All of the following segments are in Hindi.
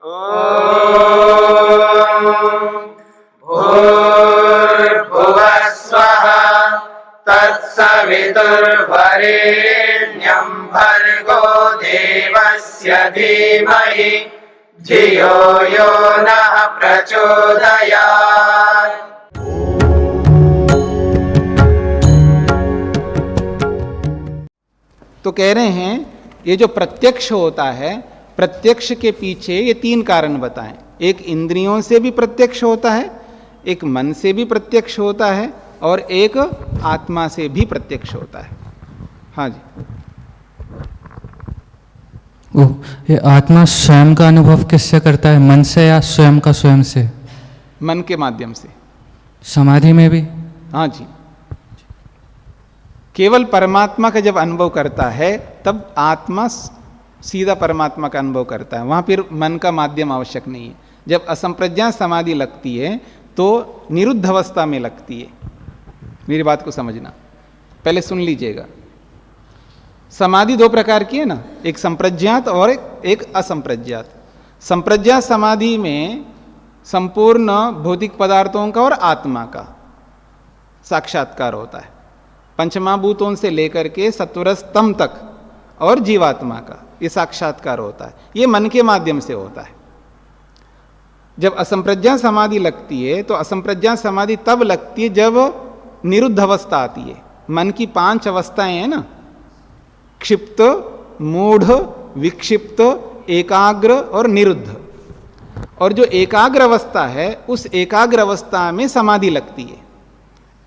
भूर्भुवः स्वः तत्सवितुर्वरेण्यं भर्गो देवस्य धीमहि धियो यो नः प्रचोदयात्। तो कह रहे हैं ये जो प्रत्यक्ष होता है, प्रत्यक्ष के पीछे ये तीन कारण बताएं। एक इंद्रियों से भी प्रत्यक्ष होता है, एक मन से भी प्रत्यक्ष होता है, और एक आत्मा से भी प्रत्यक्ष होता है। हाँ जी। ये आत्मा स्वयं का अनुभव किससे करता है, मन से या स्वयं का स्वयं से? मन के माध्यम से। समाधि में भी? हाँ जी। केवल परमात्मा का जब अनुभव करता है तब आत्मा सीधा परमात्मा का अनुभव करता है, वहां फिर मन का माध्यम आवश्यक नहीं है। जब असंप्रज्ञात समाधि लगती है तो निरुद्ध अवस्था में लगती है। मेरी बात को समझना, पहले सुन लीजिएगा। समाधि दो प्रकार की है ना, एक संप्रज्ञात और एक असंप्रज्ञात। संप्रज्ञात समाधि में संपूर्ण भौतिक पदार्थों का और आत्मा का साक्षात्कार होता है, पंचमहाभूतों से लेकर के सत्वरस्तम तक और जीवात्मा का ये साक्षात्कार होता है। ये मन के माध्यम से होता है। जब असंप्रज्ञात समाधि लगती है तो असंप्रज्ञात समाधि तब लगती है जब निरुद्ध अवस्था आती है। मन की 5 अवस्थाएं हैं ना, क्षिप्त, मूढ़, विक्षिप्त, एकाग्र और निरुद्ध। और जो एकाग्र अवस्था है उस एकाग्र अवस्था में समाधि लगती है।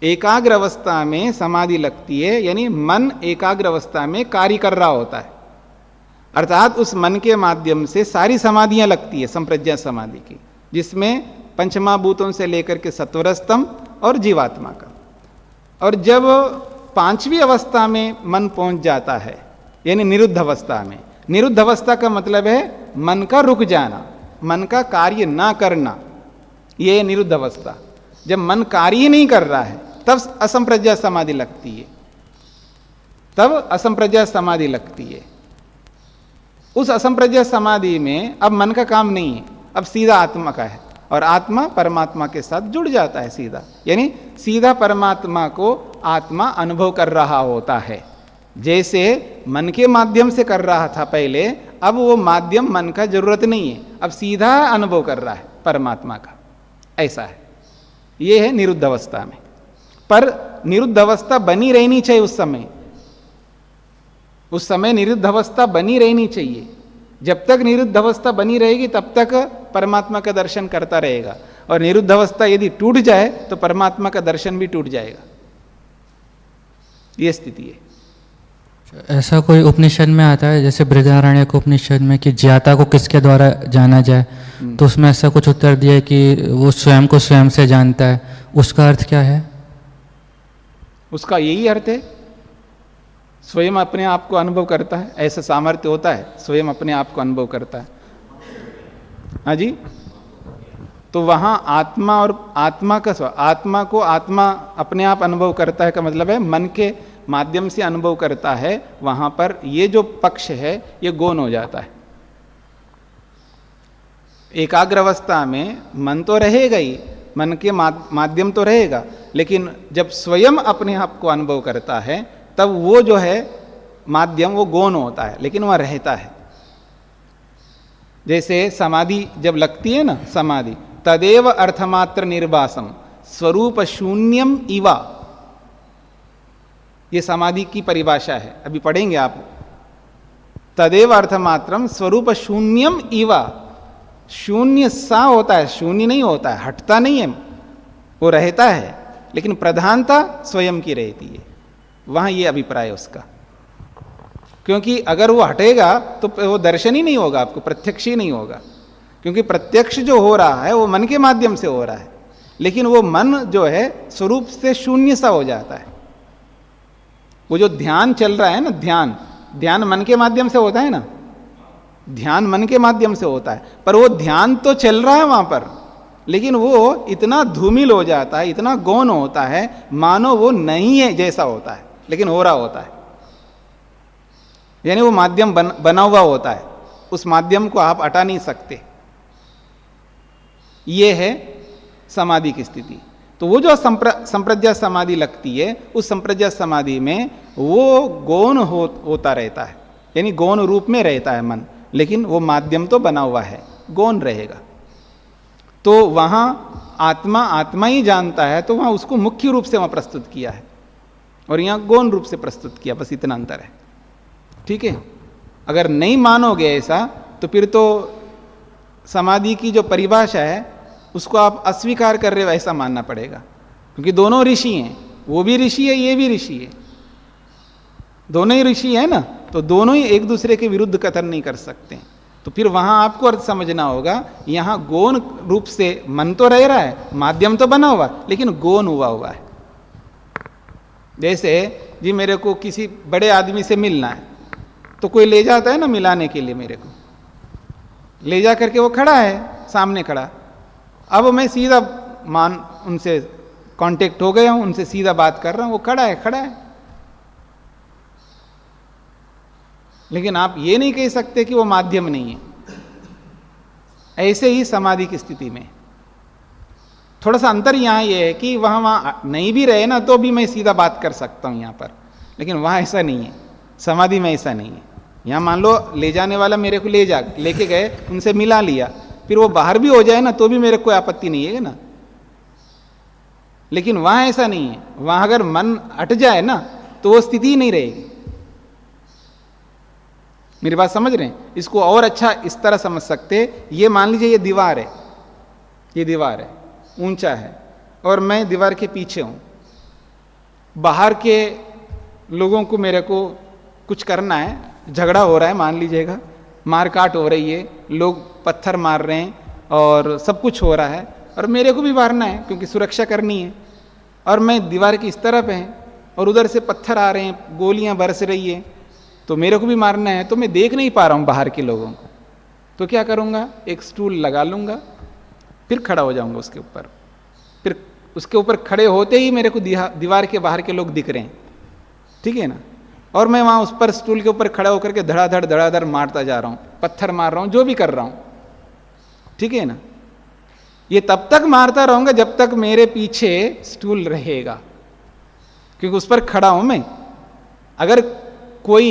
एकाग्र अवस्था में समाधि लगती है यानी मन एकाग्र अवस्था में कार्य कर रहा होता है, अर्थात उस मन के माध्यम से सारी समाधियां लगती है संप्रज्ञात समाधि की, जिसमें पंचमहाभूतों से लेकर के सत्वरस्तम और जीवात्मा का। और जब 5वीं अवस्था में मन पहुंच जाता है यानी निरुद्ध अवस्था में, निरुद्ध अवस्था का मतलब है मन का रुक जाना, मन का कार्य ना करना, यह निरुद्ध अवस्था। जब मन कार्य ही नहीं कर रहा है तब असंप्रज्ञात समाधि लगती है, तब असंप्रज्ञात समाधि लगती है। उस असंप्रज्ञात समाधि में अब मन का काम नहीं है, अब सीधा आत्मा का है, और आत्मा परमात्मा के साथ जुड़ जाता है सीधा, यानी सीधा परमात्मा को आत्मा अनुभव कर रहा होता है। जैसे मन के माध्यम से कर रहा था पहले, अब वो माध्यम मन का जरूरत नहीं है, अब सीधा अनुभव कर रहा है परमात्मा का। ऐसा है, ये है निरुद्ध अवस्था में। पर निरुद्ध अवस्था बनी रहनी चाहिए उस समय, उस समय निरुद्ध अवस्था बनी रहनी चाहिए। जब तक निरुद्ध अवस्था बनी रहेगी तब तक परमात्मा का दर्शन करता रहेगा, और निरुद्ध अवस्था यदि टूट जाए तो परमात्मा का दर्शन भी टूट जाएगा। यह स्थिति है। ऐसा कोई उपनिषद में आता है, जैसे बृहदारण्यक उपनिषद में, कि ज्ञाता को किसके द्वारा जाना जाए, तो उसमें ऐसा कुछ उत्तर दिया कि वो स्वयं को स्वयं से जानता है। उसका अर्थ क्या है? उसका यही अर्थ है, स्वयं अपने आप को अनुभव करता है, ऐसा सामर्थ्य होता है, स्वयं अपने आप को अनुभव करता है। हाँ जी। तो वहां आत्मा और आत्मा का आत्मा को आत्मा अपने आप अनुभव करता है का मतलब है मन के माध्यम से अनुभव करता है। वहां पर ये जो पक्ष है ये गौण हो जाता है। एकाग्र अवस्था में मन तो रहेगा ही, मन के माध्यम तो रहेगा, लेकिन जब स्वयं अपने आप को अनुभव करता है तब वो जो है माध्यम वो गौण होता है, लेकिन वह रहता है। जैसे समाधि जब लगती है ना, समाधि तदेव अर्थमात्र निर्वासम स्वरूप शून्यम इवा, ये समाधि की परिभाषा है, अभी पढ़ेंगे आप। तदेव अर्थमात्रम स्वरूप शून्यम इवा, शून्य सा होता है, शून्य नहीं होता है, हटता नहीं है, वो रहता है, लेकिन प्रधानता स्वयं की रहती है। वहां ये अभिप्राय उसका, क्योंकि अगर वो हटेगा तो वो दर्शन ही नहीं होगा आपको, प्रत्यक्ष ही नहीं होगा, क्योंकि प्रत्यक्ष जो हो रहा है वो मन के माध्यम से हो रहा है, लेकिन वो मन जो है स्वरूप से शून्य सा हो जाता है। वो जो ध्यान चल रहा है ना, ध्यान मन के माध्यम से होता है ना, ध्यान मन के माध्यम से होता है, पर वो ध्यान तो चल रहा है वहां पर, लेकिन वो इतना धूमिल हो जाता है, इतना गौण होता है, मानो वो नहीं है जैसा होता है, लेकिन हो रहा होता है। यानी वो माध्यम बना हुआ होता है, उस माध्यम को आप हटा नहीं सकते, ये है समाधि की स्थिति। तो वो जो संप्रज्ञा समाधि लगती है, उस संप्रज्ञा समाधि में वो गौण होता रहता है, यानी गौण रूप में रहता है मन, लेकिन वो माध्यम तो बना हुआ है, गौण रहेगा। तो वहाँ आत्मा आत्मा ही जानता है, तो वहाँ उसको मुख्य रूप से वहाँ प्रस्तुत किया है, और यहाँ गौण रूप से प्रस्तुत किया, बस इतना अंतर है। ठीक है, अगर नहीं मानोगे ऐसा तो फिर तो समाधि की जो परिभाषा है उसको आप अस्वीकार कर रहे हो ऐसा मानना पड़ेगा, क्योंकि दोनों ऋषि हैं, वो भी ऋषि है, ये भी ऋषि है, दोनों ही ऋषि है ना, तो दोनों ही एक दूसरे के विरुद्ध कथन नहीं कर सकते। तो फिर वहां आपको अर्थ समझना होगा, यहाँ गौण रूप से मन तो रह रहा है, माध्यम तो बना हुआ, लेकिन गौण हुआ है। जैसे जी मेरे को किसी बड़े आदमी से मिलना है, तो कोई ले जाता है ना मिलाने के लिए, मेरे को ले जा करके वो खड़ा है, सामने खड़ा, अब मैं सीधा उनसे कांटेक्ट हो गया हूं, उनसे सीधा बात कर रहा हूं, वो खड़ा है। लेकिन आप ये नहीं कह सकते कि वो माध्यम नहीं है। ऐसे ही समाधि की स्थिति में थोड़ा सा अंतर यहां ये है कि वहां नहीं भी रहे ना तो भी मैं सीधा बात कर सकता हूं यहां पर, लेकिन वहां ऐसा नहीं है, समाधि में ऐसा नहीं है। यहां मान लो ले जाने वाला मेरे को लेके गए, उनसे मिला लिया, फिर वो बाहर भी हो जाए ना तो भी मेरे को कोई आपत्ति नहीं है ना, लेकिन वहां ऐसा नहीं है। वहां अगर मन हट जाए ना तो वो स्थिति ही नहीं रहेगी। मेरी बात समझ रहे हैं? इसको और अच्छा इस तरह समझ सकते, ये मान लीजिए ये दीवार है, ऊंचा है, और मैं दीवार के पीछे हूं। बाहर के लोगों को मेरे को कुछ करना है, झगड़ा हो रहा है, मान लीजिएगा मारकाट हो रही है, लोग पत्थर मार रहे हैं और सब कुछ हो रहा है, और मेरे को भी मारना है क्योंकि सुरक्षा करनी है, और मैं दीवार की इस तरफ है और उधर से पत्थर आ रहे हैं, गोलियां बरस रही है, तो मेरे को भी मारना है, तो मैं देख नहीं पा रहा हूं बाहर के लोगों को, तो क्या करूंगा, एक स्टूल लगा लूंगा, फिर खड़ा हो जाऊंगा उसके ऊपर। फिर उसके ऊपर खड़े होते ही मेरे को दीवार के बाहर के लोग दिख रहे हैं, ठीक है ना, और मैं वहां उस पर स्टूल के ऊपर खड़ा होकर के धड़ाधड़ मारता जा रहा हूं, पत्थर मार रहा हूं, जो भी कर रहा हूं, ठीक है ना। ये तब तक मारता रहूंगा जब तक मेरे पीछे स्टूल रहेगा, क्योंकि उस पर खड़ा हूं मैं। अगर कोई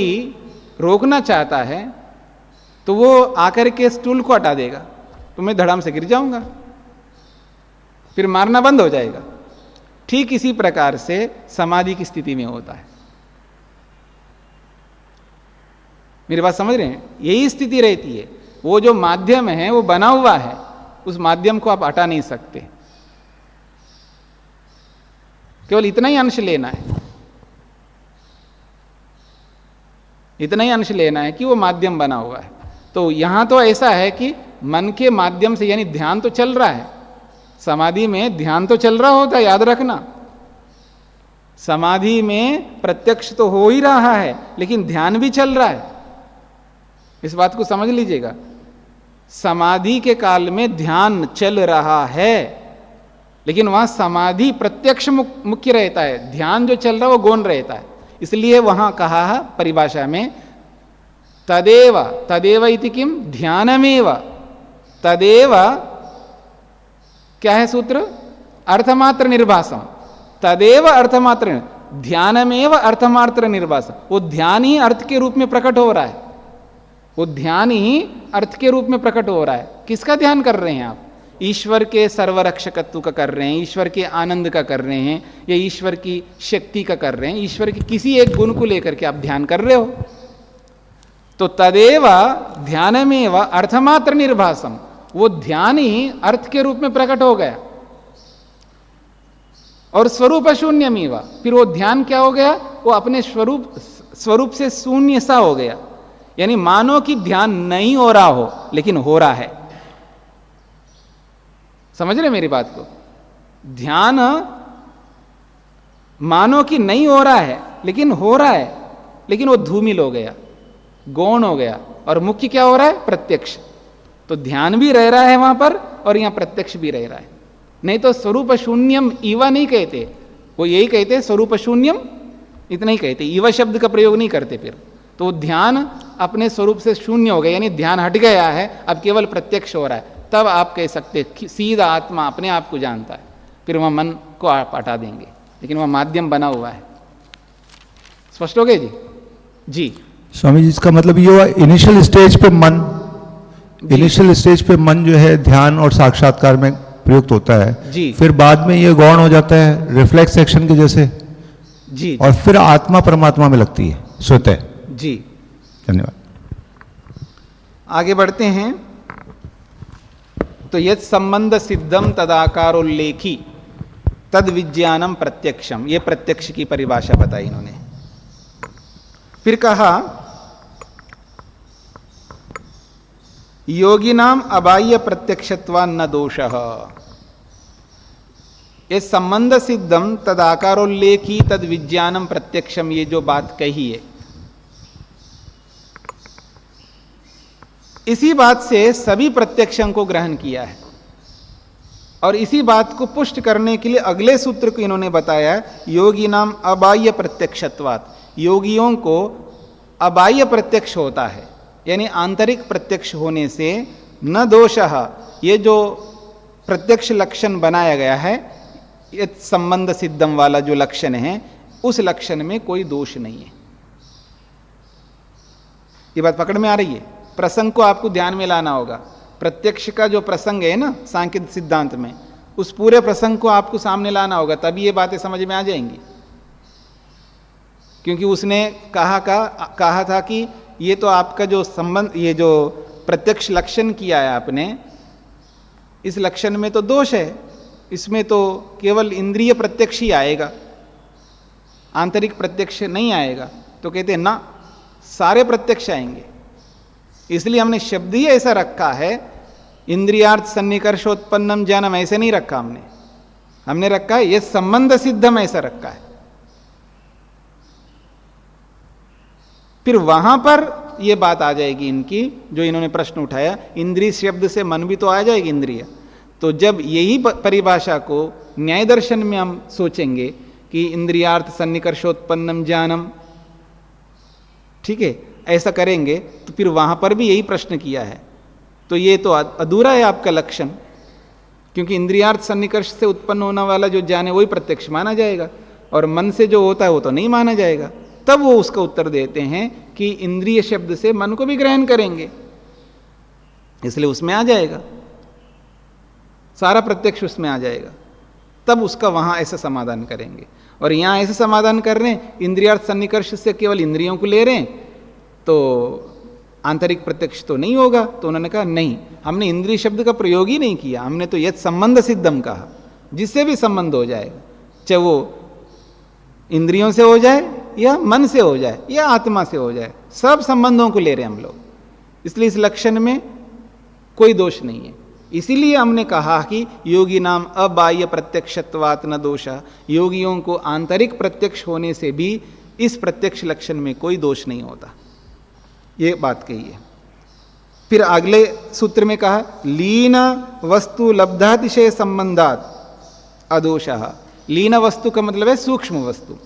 रोकना चाहता है तो वो आकर के स्टूल को हटा देगा, तो मैं धड़ाम से गिर जाऊंगा, फिर मारना बंद हो जाएगा। ठीक इसी प्रकार से समाधि की स्थिति में होता है। मेरी बात समझ रहे हैं? यही स्थिति रहती है। वो जो माध्यम है वो बना हुआ है, उस माध्यम को आप हटा नहीं सकते, केवल इतना ही अंश लेना है, इतना ही अंश लेना है कि वो माध्यम बना हुआ है। तो यहां तो ऐसा है कि मन के माध्यम से, यानी ध्यान तो चल रहा है, समाधि में ध्यान तो चल रहा होता है, याद रखना। समाधि में प्रत्यक्ष तो हो ही रहा है, लेकिन ध्यान भी चल रहा है, इस बात को समझ लीजिएगा। समाधि के काल में ध्यान चल रहा है, लेकिन वहां समाधि प्रत्यक्ष मुख्य रहता है, ध्यान जो चल रहा है वो गौण रहता है। इसलिए वहां कहा है परिभाषा में, तदेव इति किम, ध्यानमेव, तदेव क्या है सूत्र, अर्थमात्र निर्भासम, तदेव अर्थमात्र, ध्यानमेव अर्थमात्र निर्भासम। वो ध्यान ही अर्थ के रूप में प्रकट हो रहा है, वो ध्यान ही अर्थ के रूप में प्रकट हो रहा है। किसका ध्यान कर रहे हैं आप? ईश्वर के सर्वरक्षकत्व का कर रहे हैं, ईश्वर के आनंद का कर रहे हैं, या ईश्वर की शक्ति का कर रहे हैं, ईश्वर के किसी एक गुण को लेकर के आप ध्यान कर रहे हो। तो तदेव ध्यानमेव अर्थमात्र निर्भासम, वो ध्यान ही अर्थ के रूप में प्रकट हो गया। और स्वरूप शून्यमेव, फिर वो ध्यान क्या हो गया, वो अपने स्वरूप से शून्य सा हो गया। यानी मानो कि ध्यान नहीं हो रहा हो, लेकिन हो रहा है। समझ रहे मेरी बात को? ध्यान मानो कि नहीं हो रहा है, लेकिन हो रहा है, लेकिन वो धूमिल हो गया, गौण हो गया, और मुख्य क्या हो रहा है, प्रत्यक्ष। तो ध्यान भी रह रहा है वहां पर, और यहां प्रत्यक्ष भी रह रहा है। नहीं तो स्वरूप शून्यम इवा नहीं कहते, वो यही कहते स्वरूप शून्यम, इतना ही कहते, इवा शब्द का प्रयोग नहीं करते। फिर तो ध्यान अपने स्वरूप से शून्य हो गया, यानी ध्यान हट गया है, अब केवल प्रत्यक्ष हो रहा है। तब आप कह सकते सीधा आत्मा अपने आप को जानता है, फिर वह मन को आप हटा देंगे, लेकिन वह माध्यम बना हुआ है। स्पष्ट हो गए जी? जी स्वामी जी, इसका मतलब ये हुआ इनिशियल स्टेज पे मन, इनिशियल स्टेज पे मन जो है ध्यान और साक्षात्कार में प्रयुक्त होता है जी। फिर बाद में ये गौण हो जाता है रिफ्लेक्स एक्शन के जैसे जी और फिर आत्मा परमात्मा में लगती है स्वतः। जी। धन्यवाद। आगे बढ़ते हैं। तो यत् संबंध सिद्धम तदाकारोल्लेखी तद विज्ञानम प्रत्यक्षम, ये प्रत्यक्ष की परिभाषा बताई इन्होंने। फिर कहा योगिनाम अबाह्य प्रत्यक्षत्वा न दोषः, ये संबंध सिद्धम तदाकारोल्लेखी तद विज्ञानम प्रत्यक्षम, ये जो बात कही है, इसी बात से सभी प्रत्यक्षों को ग्रहण किया है। और इसी बात को पुष्ट करने के लिए अगले सूत्र को इन्होंने बताया योगी नाम अबाह्य प्रत्यक्षत्वात्, योगियों को अबाह्य प्रत्यक्ष होता है, यानी आंतरिक प्रत्यक्ष होने से न दोषः, ये जो प्रत्यक्ष लक्षण बनाया गया है, ये संबंध सिद्धम वाला जो लक्षण है, उस लक्षण में कोई दोष नहीं है। ये बात पकड़ में आ रही है? प्रसंग को आपको ध्यान में लाना होगा। प्रत्यक्ष का जो प्रसंग है ना सांख्य सिद्धांत में, उस पूरे प्रसंग को आपको सामने लाना होगा, तभी ये बातें समझ में आ जाएंगी। क्योंकि उसने कहा था कि ये तो आपका जो संबंध, ये जो प्रत्यक्ष लक्षण किया है आपने, इस लक्षण में तो दोष है, इसमें तो केवल इंद्रिय प्रत्यक्ष ही आएगा, आंतरिक प्रत्यक्ष नहीं आएगा। तो कहते हैं ना, सारे प्रत्यक्ष आएंगे। इसलिए हमने शब्द ही ऐसा रखा है, इंद्रियार्थ सन्निकर्षोत्पन्नम ज्ञानम, ऐसे नहीं रखा हमने रखा है ये संबंध सिद्धम, ऐसा रखा है। फिर वहां पर यह बात आ जाएगी इनकी, जो इन्होंने प्रश्न उठाया, इंद्रिय शब्द से मन भी तो आ जाएगी इंद्रिय। तो जब यही परिभाषा को न्याय दर्शन में हम सोचेंगे कि इंद्रियार्थ सन्निकर्षोत्पन्नम ज्ञानम, ठीक है, ऐसा करेंगे, तो फिर वहां पर भी यही प्रश्न किया है। तो ये तो अधूरा है आपका लक्षण, क्योंकि इंद्रियार्थ सन्निकर्ष से उत्पन्न होने वाला जो ज्ञान है वही प्रत्यक्ष माना जाएगा, और मन से जो होता है वो तो नहीं माना जाएगा। तब वो उसका उत्तर देते हैं कि इंद्रिय शब्द से मन को भी ग्रहण करेंगे, इसलिए उसमें आ जाएगा, सारा प्रत्यक्ष उसमें आ जाएगा। तब उसका वहां ऐसा समाधान करेंगे। और यहां ऐसा समाधान कर रहे हैं, इंद्रियार्थ सन्निकर्ष से केवल इंद्रियों को ले रहे हैं, तो आंतरिक प्रत्यक्ष तो नहीं होगा। तो उन्होंने कहा नहीं, हमने इंद्रिय शब्द का प्रयोग ही नहीं किया, हमने तो यत् संबंध सिद्धम कहा, जिससे भी संबंध हो जाएगा, चाहे वो इंद्रियों से हो जाए या मन से हो जाए या आत्मा से हो जाए, सब संबंधों को ले रहे हैं हम लोग। इसलिए इस लक्षण में कोई दोष नहीं है। इसीलिए हमने कहा कि योगी नाम अबाह्य प्रत्यक्षत्वात् न दोषः, योगियों को आंतरिक प्रत्यक्ष होने से भी इस प्रत्यक्ष लक्षण में कोई दोष नहीं होता, ये बात कही है। फिर अगले सूत्र में कहा लीन वस्तु लब्धातिशय संबंधात अदोषः। लीन वस्तु का मतलब है सूक्ष्म वस्तु।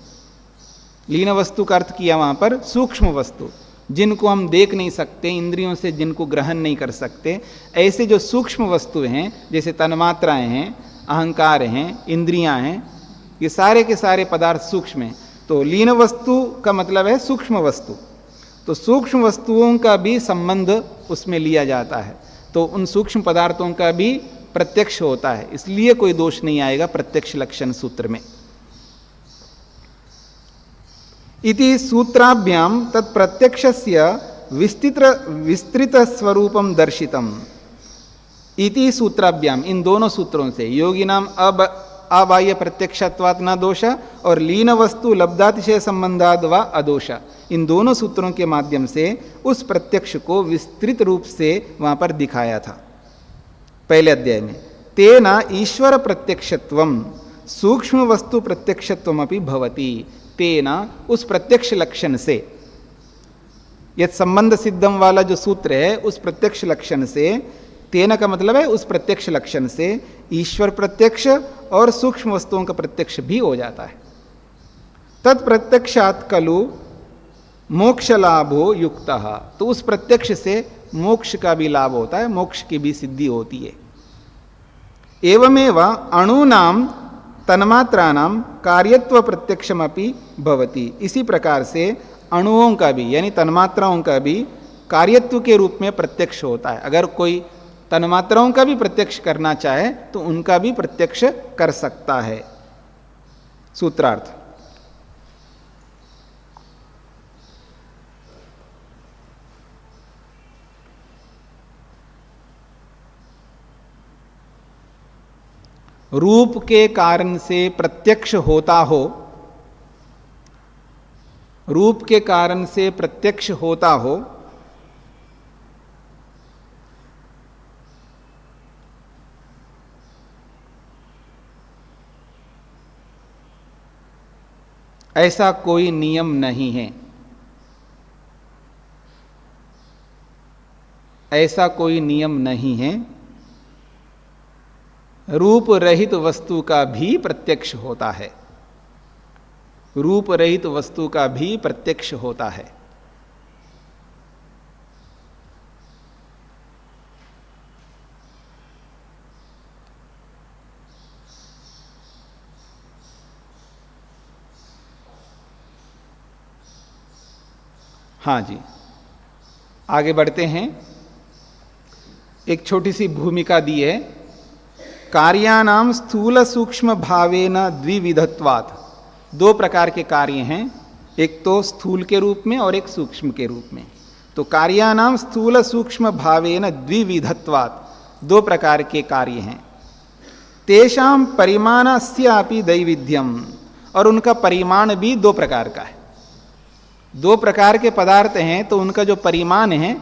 लीन वस्तु का अर्थ किया वहां पर सूक्ष्म वस्तु, जिनको हम देख नहीं सकते, इंद्रियों से जिनको ग्रहण नहीं कर सकते, ऐसे जो सूक्ष्म वस्तुएं हैं, जैसे तन्मात्राएं हैं, अहंकार हैं, इंद्रियां हैं, ये सारे के सारे पदार्थ सूक्ष्म हैं। तो लीन वस्तु का मतलब है सूक्ष्म वस्तु। तो सूक्ष्म वस्तुओं का भी संबंध उसमें लिया जाता है, तो उन सूक्ष्म पदार्थों का भी प्रत्यक्ष होता है, इसलिए कोई दोष नहीं आएगा प्रत्यक्ष लक्षण सूत्र में। इति सूत्राभ्याम तत्प्रत्यक्षस्य विस्तृत स्वरूपम दर्शितम। इति सूत्राभ्याम, इन दोनों सूत्रों से, योगिनाम अबाह्य प्रत्यक्षत्वात् न दोष और लीन वस्तु लब्धातिशय संबंधाद व अदोष, इन दोनों सूत्रों के माध्यम से उस प्रत्यक्ष को विस्तृत रूप से वहां पर दिखाया था पहले अध्याय में। तेना ईश्वर प्रत्यक्षत्वम सूक्ष्म वस्तु प्रत्यक्षत्वमपि भवति। तेना, उस प्रत्यक्ष लक्षण से, यह संबंध सिद्धम वाला जो सूत्र है, उस प्रत्यक्ष लक्षण से, तेना का मतलब है उस प्रत्यक्ष लक्षण से ईश्वर प्रत्यक्ष और सूक्ष्म वस्तुओं का प्रत्यक्ष भी हो जाता है। तत्प्रत्यक्षात् खलु मोक्ष लाभो युक्तः, तो उस प्रत्यक्ष से मोक्ष का भी लाभ होता है, मोक्ष की भी सिद्धि होती है। एवमेव अणूनाम तन्मात्राणाम कार्यत्व प्रत्यक्षमपि भवति। इसी प्रकार से अणुओं का भी यानी तन्मात्राओं का भी कार्यत्व के रूप में प्रत्यक्ष होता है। अगर कोई तन्मात्राओं का भी प्रत्यक्ष करना चाहे तो उनका भी प्रत्यक्ष कर सकता है। सूत्रार्थ। रूप के कारण से प्रत्यक्ष होता हो, रूप के कारण से प्रत्यक्ष होता हो, ऐसा कोई नियम नहीं है। ऐसा कोई नियम नहीं है। रूप रहित वस्तु का भी प्रत्यक्ष होता है। रूप रहित वस्तु का भी प्रत्यक्ष होता है। हाँ जी, आगे बढ़ते हैं। एक छोटी सी भूमिका दी है। कार्यानाम स्थूल सूक्ष्म भावेन द्विविधत्वात्। दो प्रकार के कार्य हैं, एक तो स्थूल के रूप में और एक सूक्ष्म के रूप में। तो कार्यानाम स्थूल सूक्ष्म भावेन द्विविधत्वात्, दो प्रकार के कार्य हैं। तेषां परिमाणस्यापि दैविध्यम, और उनका परिमाण भी दो प्रकार का है। दो प्रकार के पदार्थ हैं तो उनका जो परिमाण है,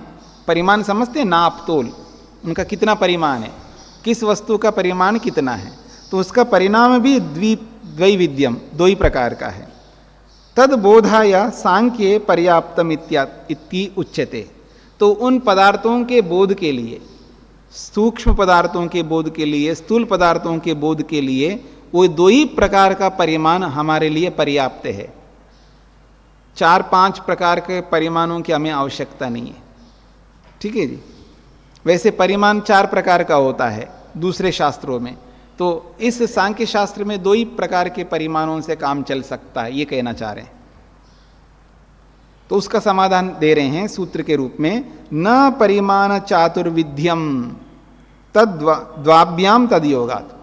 परिमाण समझते हैं, नाप तोल, उनका कितना परिमाण है, किस वस्तु का परिमाण कितना है, तो उसका परिणाम भी द्वैविध्यम, दो ही प्रकार का है। तद बोधाय सांख्ये पर्याप्तम इति उच्यते। तो उन पदार्थों के बोध के लिए, सूक्ष्म पदार्थों के बोध के लिए, स्थूल पदार्थों के बोध के लिए वो दो ही प्रकार का परिमाण हमारे लिए पर्याप्त है। 4-5 प्रकार के परिमाणों की हमें आवश्यकता नहीं है। ठीक है जी। वैसे परिमाण 4 प्रकार का होता है दूसरे शास्त्रों में, तो इस सांख्य शास्त्र में दो ही प्रकार के परिमाणों से काम चल सकता है, ये कहना चाह रहे हैं। तो उसका समाधान दे रहे हैं सूत्र के रूप में। न परिमाण चातुर्विध्यम तद्वाभ्याम तदयोगात्।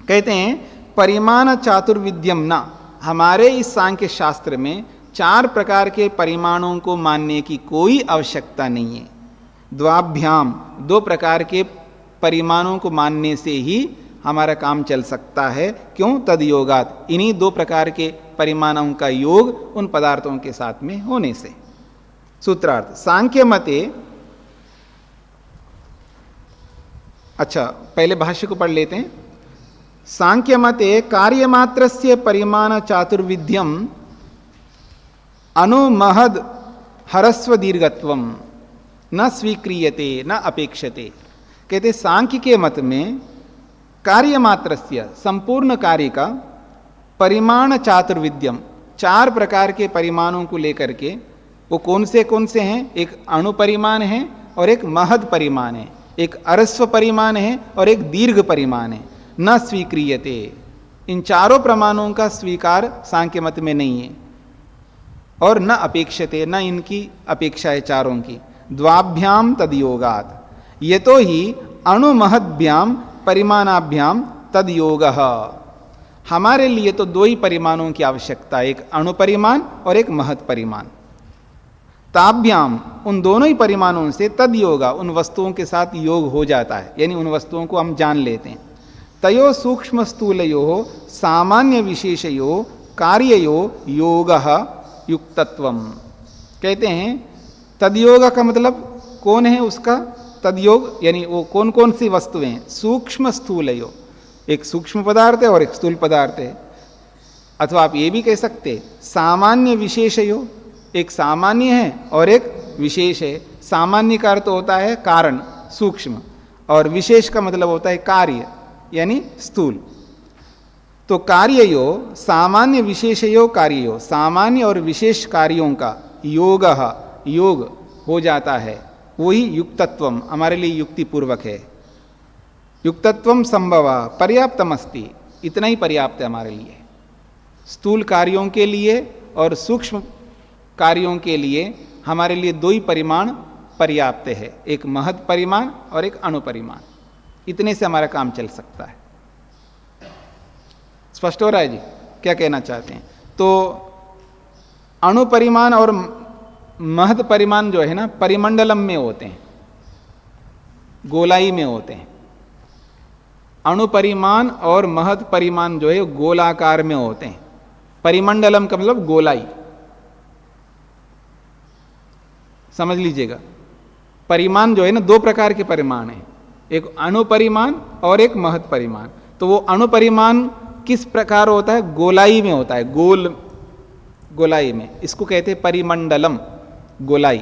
कहते हैं परिमाण चातुर्विध्यम न, हमारे इस सांख्य शास्त्र में 4 प्रकार के परिमाणों को मानने की कोई आवश्यकता नहीं है। द्वाभ्याम, 2 प्रकार के परिमाणों को मानने से ही हमारा काम चल सकता है। क्यों? तदयोगात, इन्हीं 2 प्रकार के परिमाणों का योग उन पदार्थों के साथ में होने से। सूत्रार्थ। सांख्य मते, अच्छा पहले भाष्य को पढ़ लेते हैं। सांख्य मते कार्यमात्रस्य परिमाण चातुर्विध्यम अनुमहद हरस्व दीर्घत्वम न स्वीक्रियते न अपेक्षते। कहते सांख्य के मत में कार्य मात्रस्य, संपूर्ण कार्य का, परिमाण चातुर्विध्यम, 4 प्रकार के परिमाणों को लेकर के, वो कौन से हैं? एक अणु परिमाण है और एक महद परिमाण है, एक अरस्व परिमाण है और एक दीर्घ परिमाण है। न स्वीक्रियते, इन 4 प्रमाणों का स्वीकार सांख्य मत में नहीं है। और न अपेक्षते, न इनकी अपेक्षा है 4 की। द्वाभ्याम तदयोगात, ये तो ही अणुमहद्भ्याम परिमाणाभ्याम तदयोगः। हमारे लिए तो 2 ही परिमाणों की आवश्यकता है, एक अणु परिमाण और एक महत् परिमाण। ताभ्याम, उन दोनों ही परिमाणों से तदयोगा, उन वस्तुओं के साथ योग हो जाता है, यानी उन वस्तुओं को हम जान लेते हैं। तयो सूक्ष्म स्थूलयो सामान्य विशेषयो कार्ययो योगः युक्तत्वम। कहते हैं तदयोग का मतलब कौन है उसका? तदयोग यानी वो कौन कौन सी वस्तुएं हैं? सूक्ष्म स्थूलयो, एक सूक्ष्म पदार्थ है और एक स्थूल पदार्थ है। अथवा आप ये भी कह सकते सामान्य विशेषयो, एक सामान्य है और एक विशेष है। सामान्य का अर्थ होता है कारण, सूक्ष्म, और विशेष का मतलब होता है कार्य, यानी स्थूल। तो कार्ययो, सामान्य विशेषयो कार्ययो, सामान्य और विशेष कार्यों का योग हो जाता है। वही युक्तत्वम हमारे लिए युक्ति पूर्वक है। युक्तत्वम संभव पर्याप्तम अस्ति, इतना ही पर्याप्त है हमारे लिए। स्थूल कार्यों के लिए और सूक्ष्म कार्यों के लिए हमारे लिए दो ही परिमाण पर्याप्त है, एक महत् परिमाण और एक अणुपरिमाण। इतने से हमारा काम चल सकता है। स्पष्ट हो रहा है जी, क्या कहना चाहते हैं? तो अणुपरिमाण और महत् परिमाण जो है ना, परिमंडलम में होते हैं, गोलाई में होते हैं। अणुपरिमाण और महत् परिमाण जो है गोलाकार में होते हैं। परिमंडलम का मतलब गोलाई, समझ लीजिएगा। परिमाण जो है ना, दो प्रकार के परिमाण हैं, एक अणुपरिमाण और एक महत् परिमाण। तो वो अणुपरिमाण किस प्रकार होता है? गोलाई में होता है, गोलाई में। इसको कहते हैं परिमंडलम, गोलाई।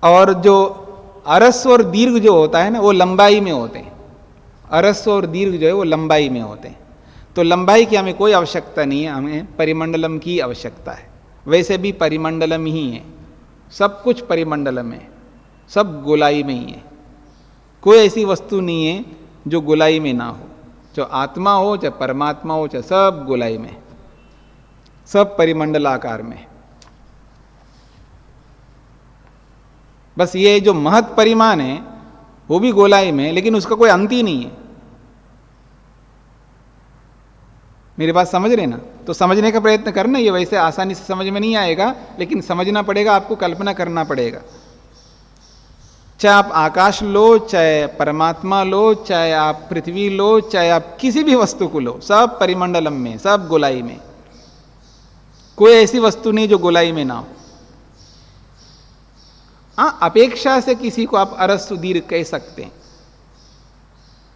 और जो अरस्व और दीर्घ जो होता है ना, वो लंबाई में होते हैं। अरस्व और दीर्घ जो है वो लंबाई में होते हैं। तो लंबाई की हमें कोई आवश्यकता नहीं है, हमें परिमंडलम की आवश्यकता है। वैसे भी परिमंडलम ही है, सब कुछ परिमंडलम है, सब गोलाई में ही है। कोई ऐसी वस्तु नहीं है जो गोलाई में ना हो, जो आत्मा हो चाहे परमात्मा हो, चाहे सब गोलाई में, सब परिमंडलाकार में। बस ये जो महत् परिमाण है वो भी गोलाई में, लेकिन उसका कोई अंत ही नहीं है। मेरी बात समझ रहे ना? तो समझने का प्रयत्न करना, ये वैसे आसानी से समझ में नहीं आएगा, लेकिन समझना पड़ेगा, आपको कल्पना करना पड़ेगा। चाहे आप आकाश लो, चाहे परमात्मा लो, चाहे आप पृथ्वी लो, चाहे आप किसी भी वस्तु को लो, सब परिमंडलम में, सब गोलाई में। कोई ऐसी वस्तु नहीं जो गोलाई में ना हो। हाँ, अपेक्षा से किसी को आप अरस्तु दीर्घ कह सकते हैं,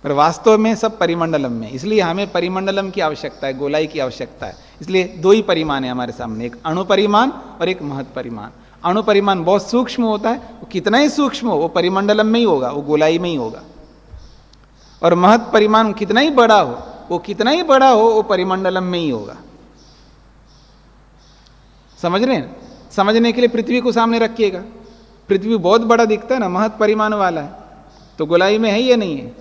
पर वास्तव में सब परिमंडलम में। इसलिए हमें परिमंडलम की आवश्यकता है, गोलाई की आवश्यकता है। इसलिए दो ही परिमाण है हमारे सामने, एक अणुपरिमाण और एक महत् परिमाण। अणुपरिमाण बहुत सूक्ष्म होता है, वो कितना ही सूक्ष्म हो वो परिमंडलम में ही होगा, वो गोलाई में ही होगा। और महत् परिमाण कितना ही बड़ा हो, वो कितना ही बड़ा हो वो परिमंडलम में ही होगा। समझ रहे हैं? समझने के लिए पृथ्वी को सामने रखिएगा। पृथ्वी बहुत बड़ा दिखता है ना, महत् परिमाण वाला है, तो गोलाई में है या नहीं है?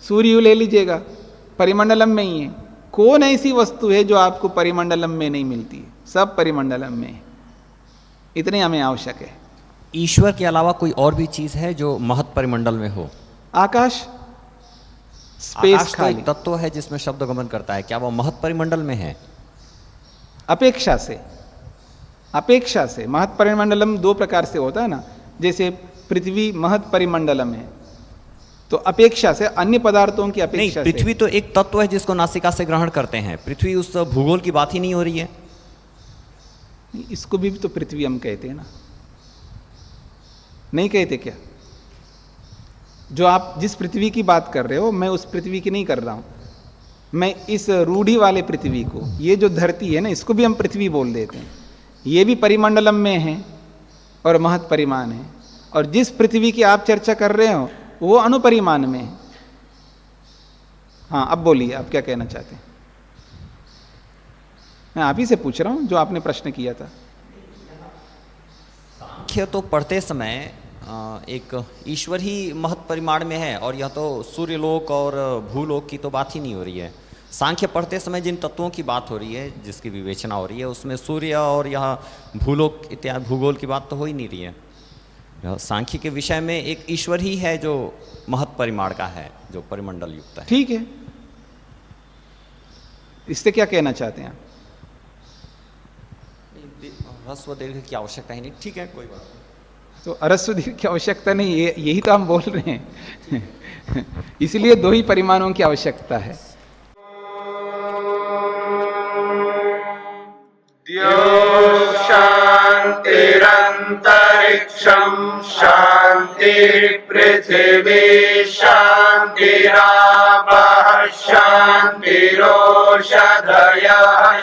सूर्य ले लीजिएगा, परिमंडलम में ही है। कौन ऐसी वस्तु है जो आपको परिमंडलम में नहीं मिलती? सब परिमंडलम में है। इतने हमें आवश्यक है। ईश्वर के अलावा कोई और भी चीज है जो महत् परिमंडल में हो? आकाश, स्पेस आकाश तो खाली एक तत्व है जिसमें शब्द गमन करता है, क्या वो महत् परिमंडल में है? अपेक्षा से, अपेक्षा से। महत् परिमंडलम दो प्रकार से होता है ना, जैसे पृथ्वी महत् परिमंडलम है, तो अपेक्षा से, अन्य पदार्थों की अपेक्षा नहीं, पृथ्वी तो एक तत्व है जिसको नासिका से ग्रहण करते हैं। पृथ्वी उस भूगोल की बात ही नहीं हो रही है। इसको भी तो पृथ्वी हम कहते हैं ना, नहीं कहते क्या? जो आप जिस पृथ्वी की बात कर रहे हो, मैं उस पृथ्वी की नहीं कर रहा हूं। मैं इस रूढ़ी वाले पृथ्वी को, ये जो धरती है ना, इसको भी हम पृथ्वी बोल देते हैं। ये भी परिमंडलम में है और महत् परिमाण है। और जिस पृथ्वी की आप चर्चा कर रहे हो वो अणुपरिमाण में है। हाँ, अब बोलिए, आप क्या कहना चाहते हैं? मैं आप ही से पूछ रहा हूं जो आपने प्रश्न किया था। सांख्य तो पढ़ते समय एक ईश्वर ही महत् परिमाण में है, और यह तो सूर्यलोक और भूलोक की तो बात ही नहीं हो रही है। सांख्य पढ़ते समय जिन तत्वों की बात हो रही है, जिसकी विवेचना हो रही है, उसमें सूर्य और यह भूलोक इत्यादि भूगोल की बात तो हो ही नहीं रही है। सांख्य के विषय में एक ईश्वर ही है जो महत् परिमाण का है, जो परिमंडल युक्त है। ठीक है, इससे क्या कहना चाहते हैं आप? ह्रस्व दीर्घ की आवश्यकता ही नहीं, ठीक है, कोई बात नहीं। तो अरस्व दीर्घ की आवश्यकता नहीं, यही तो हम बोल रहे हैं। इसलिए दो ही परिमाणों की आवश्यकता है। शान्तिरन्तरिक्षं शान्तिर्पृथिवी शान्तिरापः शान्तिरोषधयः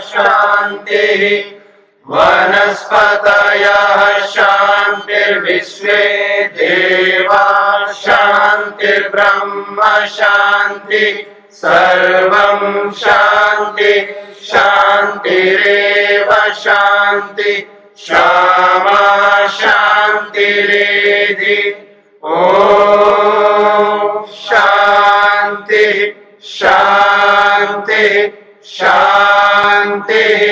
शान्तिः वनस्पतयः शान्तिर्विश्वे देवाः शान्तिर्ब्रह्म शान्ति सर्वं शान्ति शान्तिरेव शान्ति क्षमा शान्तिरेधि ॐ शान्ति शान्ति शान्तिः